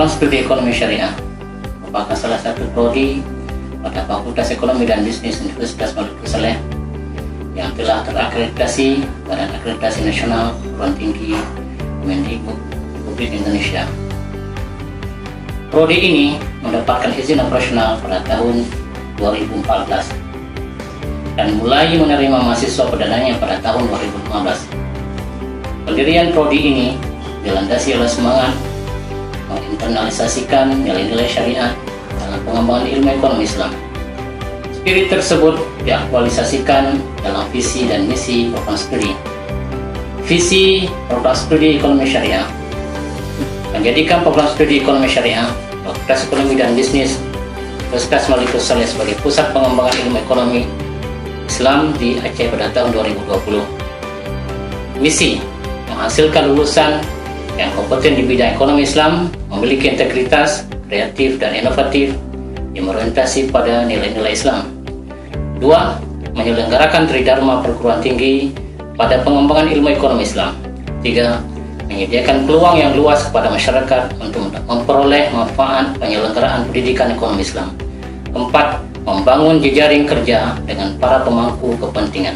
Program Studi Ekonomi Syariah merupakan salah satu prodi pada Fakultas Ekonomi dan Bisnis Universitas Maluku Saleh yang telah terakreditasi Badan Akreditasi Nasional Perguruan Tinggi Kemendikbud Republik Indonesia. Prodi ini mendapatkan izin operasional pada tahun 2014 dan mulai menerima mahasiswa perdananya pada tahun 2015. Pendirian prodi ini dilandasi oleh semangat menginternalisasikan nilai-nilai syariat dalam pengembangan ilmu ekonomi Islam. Spirit tersebut diaktualisasikan dalam visi dan misi program studi. Visi program studi ekonomi syariah menjadikan program studi ekonomi syariah Fakultas Ekonomi dan Bisnis Universitas Maluku Saleh sebagai pusat pengembangan ilmu ekonomi Islam di Aceh pada tahun 2020. Misi menghasilkan lulusan yang kompeten di bidang ekonomi Islam, memiliki integritas, kreatif dan inovatif yang berorientasi pada nilai-nilai Islam. 2. Menyelenggarakan tridharma perguruan tinggi pada pengembangan ilmu ekonomi Islam. 3. Menyediakan peluang yang luas kepada masyarakat untuk memperoleh manfaat penyelenggaraan pendidikan ekonomi Islam. 4. Membangun jejaring kerja dengan para pemangku kepentingan.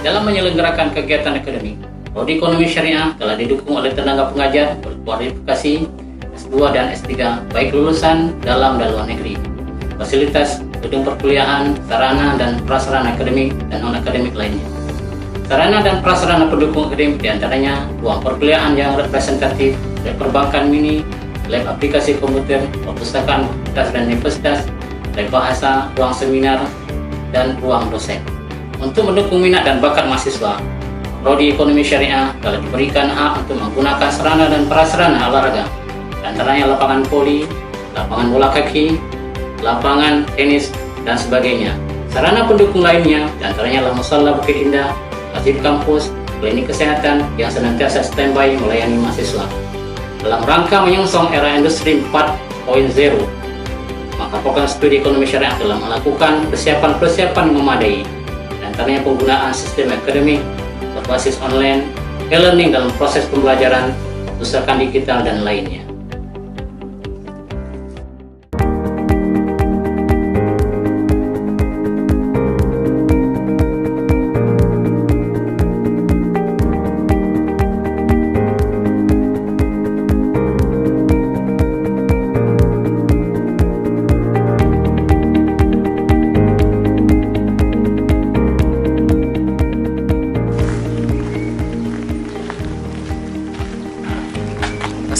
Dalam menyelenggarakan kegiatan akademik, Prodi Ekonomi Syariah telah didukung oleh tenaga pengajar berkualifikasi S2 dan S3 baik lulusan dalam dan luar negeri, fasilitas gedung perkuliahan, sarana dan prasarana akademik dan non-akademik lainnya. Sarana dan prasarana pendukung akademik diantaranya ruang perkuliahan yang representatif, lab perbankan mini, lab aplikasi komputer, perpustakaan fakultas dan universitas, lab bahasa, ruang seminar, dan ruang dosen. Untuk mendukung minat dan bakat mahasiswa, Prodi Ekonomi Syariah telah diberikan hak untuk menggunakan sarana dan prasarana olahraga, antaranya lapangan voli, lapangan bola kaki, lapangan tenis, dan sebagainya. Sarana pendukung lainnya diantaranya adalah Musala Bukit Indah, masjid kampus, klinik kesehatan yang senantiasa standby melayani mahasiswa. Dalam rangka menyongsong era industri 4.0, maka program studi ekonomi syariah telah melakukan persiapan-persiapan yang memadai, antaranya penggunaan sistem akademik berbasis online, e-learning dalam proses pembelajaran, pustakaan digital, dan lainnya.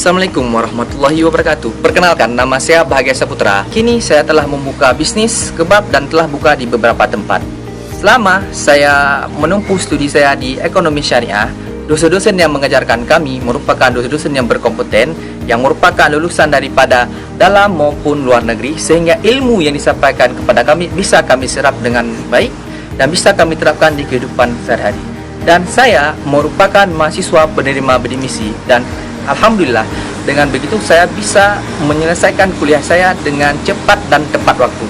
Assalamualaikum warahmatullahi wabarakatuh. Perkenalkan, nama saya Bahagia Saputra. Kini saya telah membuka bisnis kebab dan telah buka di beberapa tempat. Selama saya menempuh studi saya di ekonomi syariah, dosen-dosen yang mengajarkan kami merupakan dosen-dosen yang berkompeten, yang merupakan lulusan daripada dalam maupun luar negeri, sehingga ilmu yang disampaikan kepada kami bisa kami serap dengan baik dan bisa kami terapkan di kehidupan sehari-hari. Dan saya merupakan mahasiswa penerima bidik misi, dan alhamdulillah dengan begitu saya bisa menyelesaikan kuliah saya dengan cepat dan tepat waktu.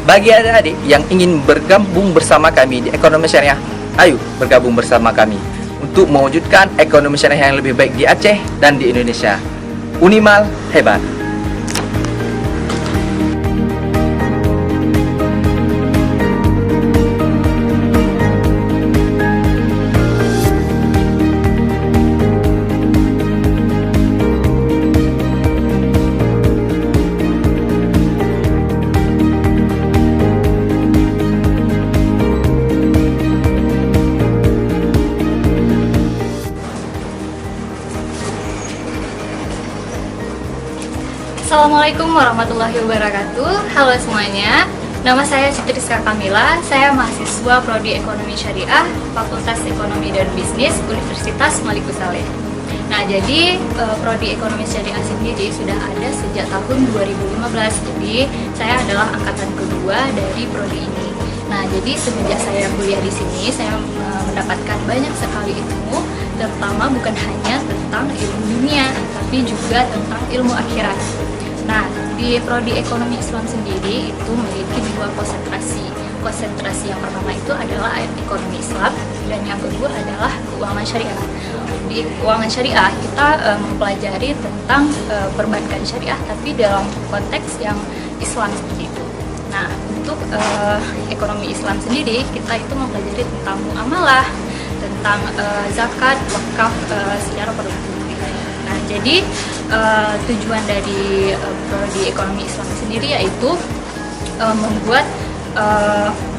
Bagi adik-adik yang ingin bergabung bersama kami di ekonomi syariah, ayo bergabung bersama kami untuk mewujudkan ekonomi syariah yang lebih baik di Aceh dan di Indonesia. Unimal hebat. Assalamualaikum warahmatullahi wabarakatuh. Halo semuanya, nama saya Citriska Kamila. Saya mahasiswa Prodi Ekonomi Syariah, Fakultas Ekonomi dan Bisnis, Universitas Maliku Saleh. Nah, jadi Prodi Ekonomi Syariah sendiri sudah ada sejak tahun 2015. Jadi saya adalah angkatan kedua dari prodi ini. Nah, jadi semenjak saya kuliah di sini, saya mendapatkan banyak sekali ilmu, terutama bukan hanya tentang ilmu dunia, tapi juga tentang ilmu akhirat. Nah, di Prodi Ekonomi Islam sendiri itu memiliki dua konsentrasi. Konsentrasi yang pertama itu adalah ekonomi Islam, dan yang kedua adalah keuangan syariah. Di keuangan syariah kita mempelajari tentang perbankan syariah, tapi dalam konteks yang Islam seperti itu. Nah, untuk ekonomi Islam sendiri, kita itu mempelajari tentang muamalah, tentang zakat, wakaf secara produktif. Nah, jadi tujuan dari prodi ekonomi Islam sendiri yaitu membuat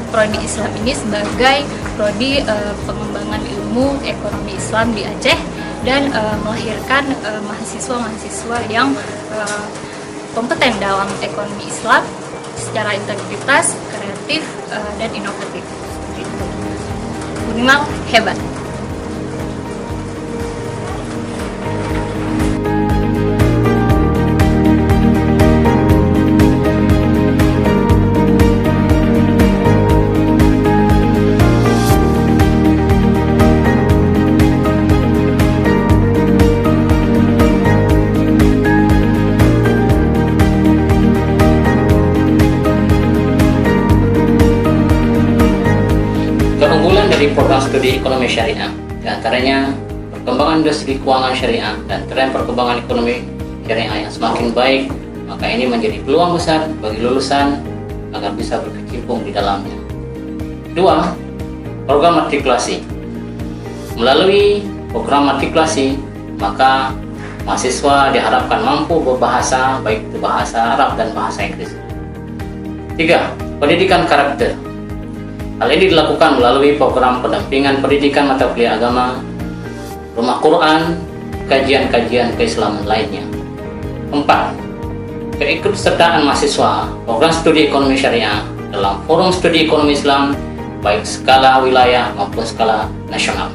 prodi Islam ini sebagai prodi pengembangan ilmu ekonomi Islam di Aceh dan melahirkan mahasiswa-mahasiswa yang kompeten dalam ekonomi Islam secara integritas, kreatif, dan inovatif. Minimal hebat. Keunggulan dari program studi ekonomi syariah diantaranya perkembangan industri keuangan syariah dan tren perkembangan ekonomi syariah yang semakin baik, maka ini menjadi peluang besar bagi lulusan agar bisa berkecimpung di dalamnya. 2. Program matrikulasi. Melalui program matrikulasi, maka mahasiswa diharapkan mampu berbahasa, baik itu bahasa Arab dan bahasa Inggris. 3. Pendidikan karakter. Hal ini dilakukan melalui program pendampingan pendidikan mata kuliah agama, rumah Quran, kajian-kajian keislaman lainnya. 4. Keikutsertaan mahasiswa program studi ekonomi syariah dalam forum studi ekonomi Islam baik skala wilayah maupun skala nasional.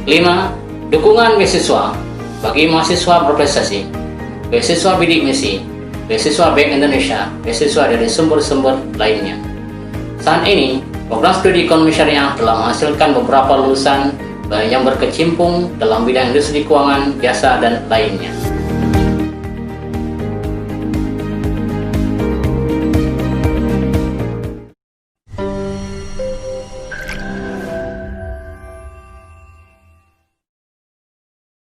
5. Dukungan beasiswa bagi mahasiswa berprestasi, beasiswa bidik misi, beasiswa Bank Indonesia, beasiswa dari sumber-sumber lainnya. Saat ini, program studi ekonomi syariah telah menghasilkan beberapa lulusan yang berkecimpung dalam bidang industri keuangan, jasa, dan lainnya.